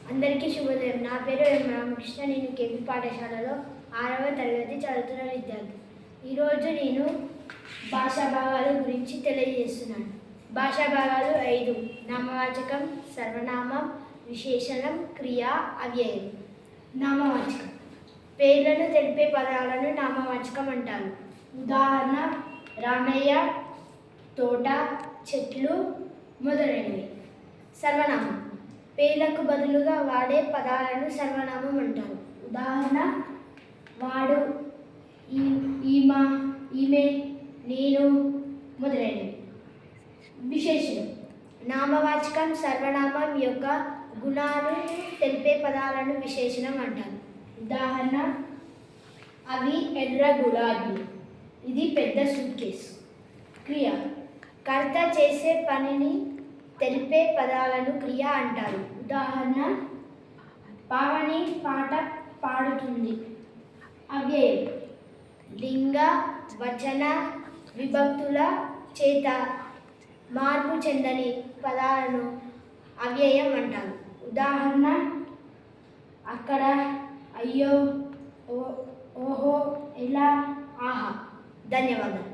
అందరికీ శుభోదయం. నా పేరు ఎం రామకృష్ణ. నేను కేపీ పాఠశాలలో 6వ తరగతి చదువుతున్న విద్యార్థి. ఈరోజు నేను భాషా భాగాల గురించి తెలియజేస్తున్నాను. భాషా భాగాలు 5: నామవాచకం, సర్వనామం, విశేషణం, క్రియ, అవ్యయం. నామవాచకం పేర్లను తెలిపే పదాలను నామవాచకం అంటారు. ఉదాహరణ: రామయ్య, తోట, చెట్లు మొదలైనవి. సర్వనామం పేర్లకు బదులుగా వాడే పదాలను సర్వనామం అంటారు. ఉదాహరణ: వాడు, ఈమె, నేను మొదలైనవి. విశేషణం నామవాచకం సర్వనామం యొక్క గుణాలను తెలిపే పదాలను విశేషణం అంటారు. ఉదాహరణ: అవి ఎర్ర గులాబీ, ఇది పెద్ద సూట్ కేసు. క్రియ కర్త చేసే పనిని తెలిపే పదాలను క్రియ అంటారు. ఉదాహరణ: పావని పాట పాడుతుంది. అవ్యయం లింగ, వచన, విభక్తుల చేత మార్పు చెందని పదాలను అవ్యయం అంటారు. ఉదాహరణ: అక్కడ, అయ్యో, ఓహో, ఎలా, ఆహా. ధన్యవాదాలు.